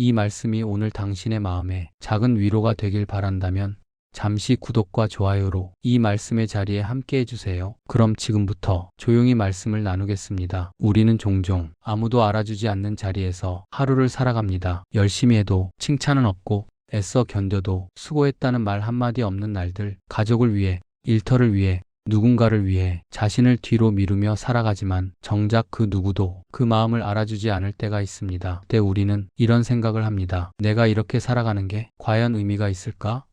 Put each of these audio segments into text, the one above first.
이 말씀이 오늘 당신의 마음에 작은 위로가 되길 바란다면 잠시 구독과 좋아요로 이 말씀의 자리에 함께 해주세요. 그럼 지금부터 조용히 말씀을 나누겠습니다. 우리는 종종 아무도 알아주지 않는 자리에서 하루를 살아갑니다. 열심히 해도 칭찬은 없고 애써 견뎌도 수고했다는 말 한마디 없는 날들, 가족을 위해, 일터를 위해, 누군가를 위해 자신을 뒤로 미루며 살아가지만 정작 그 누구도 그 마음을 알아주지 않을 때가 있습니다. 그때 우리는 이런 생각을 합니다. 내가 이렇게 살아가는 게 과연 의미가 있을까?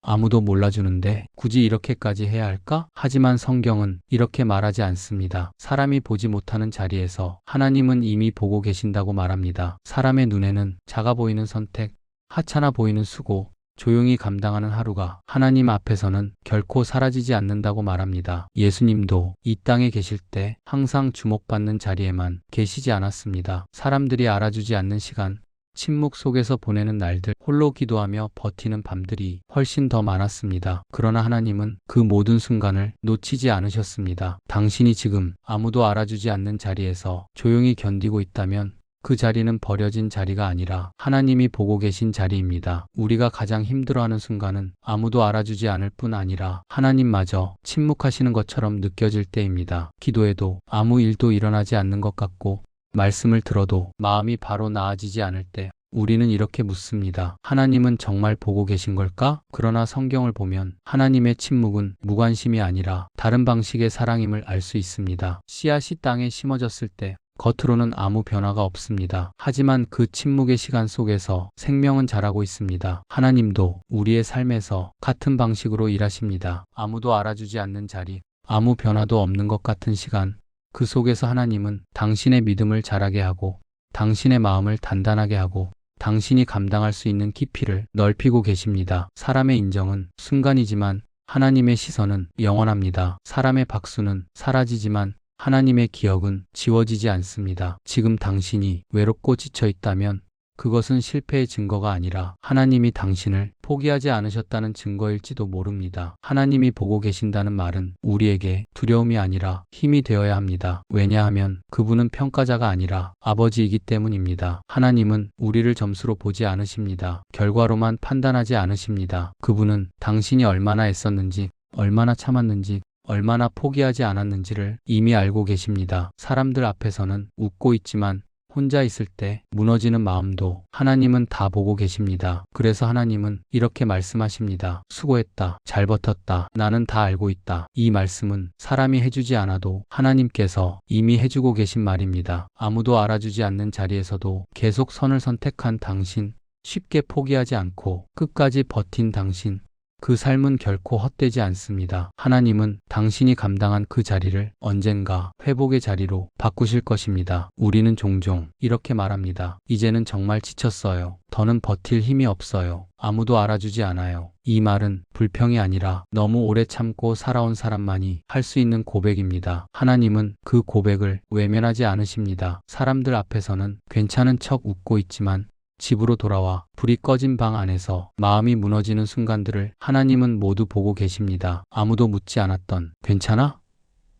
아무도 몰라주는데 굳이 이렇게까지 해야 할까? 하지만 성경은 이렇게 말하지 않습니다. 사람이 보지 못하는 자리에서 하나님은 이미 보고 계신다고 말합니다. 사람의 눈에는 작아 보이는 선택, 하찮아 보이는 수고, 조용히 감당하는 하루가 하나님 앞에서는 결코 사라지지 않는다고 말합니다. 예수님도 이 땅에 계실 때 항상 주목받는 자리에만 계시지 않았습니다. 사람들이 알아주지 않는 시간, 침묵 속에서 보내는 날들, 홀로 기도하며 버티는 밤들이 훨씬 더 많았습니다. 그러나 하나님은 그 모든 순간을 놓치지 않으셨습니다. 당신이 지금 아무도 알아주지 않는 자리에서 조용히 견디고 있다면 그 자리는 버려진 자리가 아니라 하나님이 보고 계신 자리입니다. 우리가 가장 힘들어하는 순간은 아무도 알아주지 않을 뿐 아니라 하나님마저 침묵하시는 것처럼 느껴질 때입니다. 기도해도 아무 일도 일어나지 않는 것 같고 말씀을 들어도 마음이 바로 나아지지 않을 때 우리는 이렇게 묻습니다. 하나님은 정말 보고 계신 걸까? 그러나 성경을 보면 하나님의 침묵은 무관심이 아니라 다른 방식의 사랑임을 알 수 있습니다. 씨앗이 땅에 심어졌을 때 겉으로는 아무 변화가 없습니다. 하지만 그 침묵의 시간 속에서 생명은 자라고 있습니다. 하나님도 우리의 삶에서 같은 방식으로 일하십니다. 아무도 알아주지 않는 자리, 아무 변화도 없는 것 같은 시간, 그 속에서 하나님은 당신의 믿음을 자라게 하고 당신의 마음을 단단하게 하고 당신이 감당할 수 있는 깊이를 넓히고 계십니다. 사람의 인정은 순간이지만 하나님의 시선은 영원합니다. 사람의 박수는 사라지지만 하나님의 기억은 지워지지 않습니다. 지금 당신이 외롭고 지쳐 있다면 그것은 실패의 증거가 아니라 하나님이 당신을 포기하지 않으셨다는 증거일지도 모릅니다. 하나님이 보고 계신다는 말은 우리에게 두려움이 아니라 힘이 되어야 합니다. 왜냐하면 그분은 평가자가 아니라 아버지이기 때문입니다. 하나님은 우리를 점수로 보지 않으십니다. 결과로만 판단하지 않으십니다. 그분은 당신이 얼마나 애썼는지, 얼마나 참았는지, 얼마나 포기하지 않았는지를 이미 알고 계십니다. 사람들 앞에서는 웃고 있지만 혼자 있을 때 무너지는 마음도 하나님은 다 보고 계십니다. 그래서 하나님은 이렇게 말씀하십니다. 수고했다. 잘 버텼다. 나는 다 알고 있다. 이 말씀은 사람이 해주지 않아도 하나님께서 이미 해주고 계신 말입니다. 아무도 알아주지 않는 자리에서도 계속 선을 선택한 당신, 쉽게 포기하지 않고 끝까지 버틴 당신, 그 삶은 결코 헛되지 않습니다. 하나님은 당신이 감당한 그 자리를 언젠가 회복의 자리로 바꾸실 것입니다. 우리는 종종 이렇게 말합니다. 이제는 정말 지쳤어요. 더는 버틸 힘이 없어요. 아무도 알아주지 않아요. 이 말은 불평이 아니라 너무 오래 참고 살아온 사람만이 할 수 있는 고백입니다. 하나님은 그 고백을 외면하지 않으십니다. 사람들 앞에서는 괜찮은 척 웃고 있지만 집으로 돌아와 불이 꺼진 방 안에서 마음이 무너지는 순간들을 하나님은 모두 보고 계십니다. 아무도 묻지 않았던 괜찮아?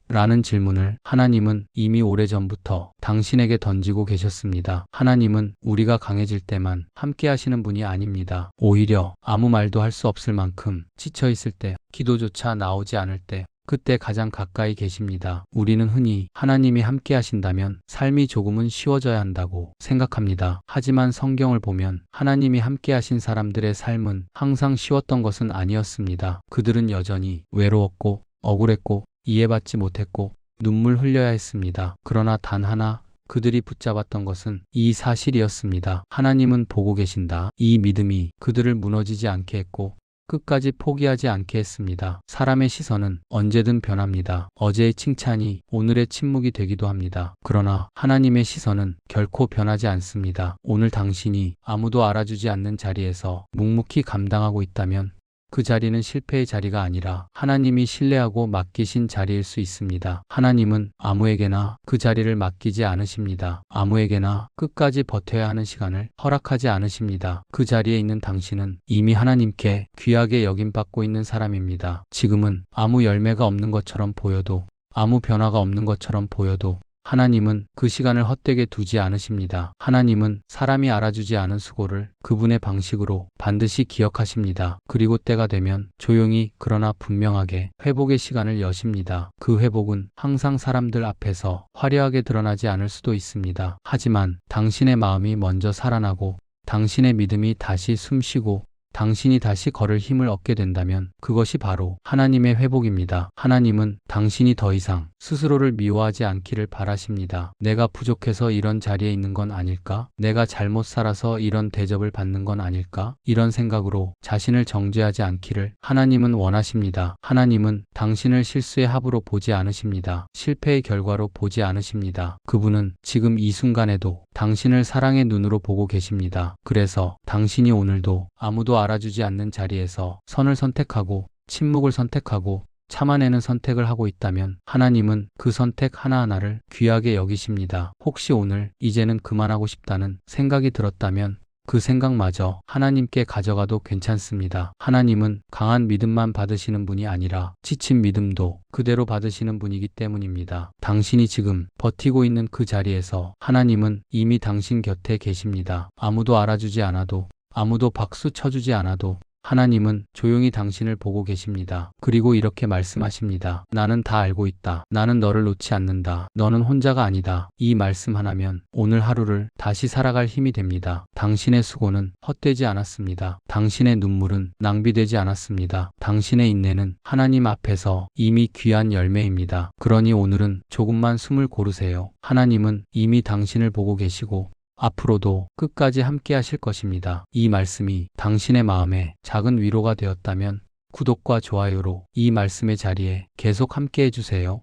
라는 질문을 하나님은 이미 오래전부터 당신에게 던지고 계셨습니다. 하나님은 우리가 강해질 때만 함께 하시는 분이 아닙니다. 오히려 아무 말도 할 수 없을 만큼 지쳐 있을 때, 기도조차 나오지 않을 때 그때 가장 가까이 계십니다. 우리는 흔히 하나님이 함께 하신다면 삶이 조금은 쉬워져야 한다고 생각합니다. 하지만 성경을 보면 하나님이 함께 하신 사람들의 삶은 항상 쉬웠던 것은 아니었습니다. 그들은 여전히 외로웠고 억울했고 이해받지 못했고 눈물 흘려야 했습니다. 그러나 단 하나 그들이 붙잡았던 것은 이 사실이었습니다. 하나님은 보고 계신다. 이 믿음이 그들을 무너지지 않게 했고 끝까지 포기하지 않게 했습니다. 사람의 시선은 언제든 변합니다. 어제의 칭찬이 오늘의 침묵이 되기도 합니다. 그러나 하나님의 시선은 결코 변하지 않습니다. 오늘 당신이 아무도 알아주지 않는 자리에서 묵묵히 감당하고 있다면 그 자리는 실패의 자리가 아니라 하나님이 신뢰하고 맡기신 자리일 수 있습니다. 하나님은 아무에게나 그 자리를 맡기지 않으십니다. 아무에게나 끝까지 버텨야 하는 시간을 허락하지 않으십니다. 그 자리에 있는 당신은 이미 하나님께 귀하게 여김받고 있는 사람입니다. 지금은 아무 열매가 없는 것처럼 보여도, 아무 변화가 없는 것처럼 보여도, 하나님은 그 시간을 헛되게 두지 않으십니다. 하나님은 사람이 알아주지 않은 수고를 그분의 방식으로 반드시 기억하십니다. 그리고 때가 되면 조용히 그러나 분명하게 회복의 시간을 여십니다. 그 회복은 항상 사람들 앞에서 화려하게 드러나지 않을 수도 있습니다. 하지만 당신의 마음이 먼저 살아나고 당신의 믿음이 다시 숨쉬고 당신이 다시 걸을 힘을 얻게 된다면 그것이 바로 하나님의 회복입니다. 하나님은 당신이 더 이상 스스로를 미워하지 않기를 바라십니다. 내가 부족해서 이런 자리에 있는 건 아닐까? 내가 잘못 살아서 이런 대접을 받는 건 아닐까? 이런 생각으로 자신을 정죄하지 않기를 하나님은 원하십니다. 하나님은 당신을 실수의 합으로 보지 않으십니다. 실패의 결과로 보지 않으십니다. 그분은 지금 이 순간에도 당신을 사랑의 눈으로 보고 계십니다. 그래서 당신이 오늘도 아무도 알아주지 않는 자리에서 선을 선택하고 침묵을 선택하고 참아내는 선택을 하고 있다면 하나님은 그 선택 하나하나를 귀하게 여기십니다. 혹시 오늘 이제는 그만하고 싶다는 생각이 들었다면 그 생각마저 하나님께 가져가도 괜찮습니다. 하나님은 강한 믿음만 받으시는 분이 아니라 지친 믿음도 그대로 받으시는 분이기 때문입니다. 당신이 지금 버티고 있는 그 자리에서 하나님은 이미 당신 곁에 계십니다. 아무도 알아주지 않아도 아무도 박수 쳐주지 않아도 하나님은 조용히 당신을 보고 계십니다. 그리고 이렇게 말씀하십니다. 나는 다 알고 있다. 나는 너를 놓지 않는다. 너는 혼자가 아니다. 이 말씀 하나면 오늘 하루를 다시 살아갈 힘이 됩니다. 당신의 수고는 헛되지 않았습니다. 당신의 눈물은 낭비되지 않았습니다. 당신의 인내는 하나님 앞에서 이미 귀한 열매입니다. 그러니 오늘은 조금만 숨을 고르세요. 하나님은 이미 당신을 보고 계시고 앞으로도 끝까지 함께 하실 것입니다. 이 말씀이 당신의 마음에 작은 위로가 되었다면 구독과 좋아요로 이 말씀의 자리에 계속 함께 해주세요.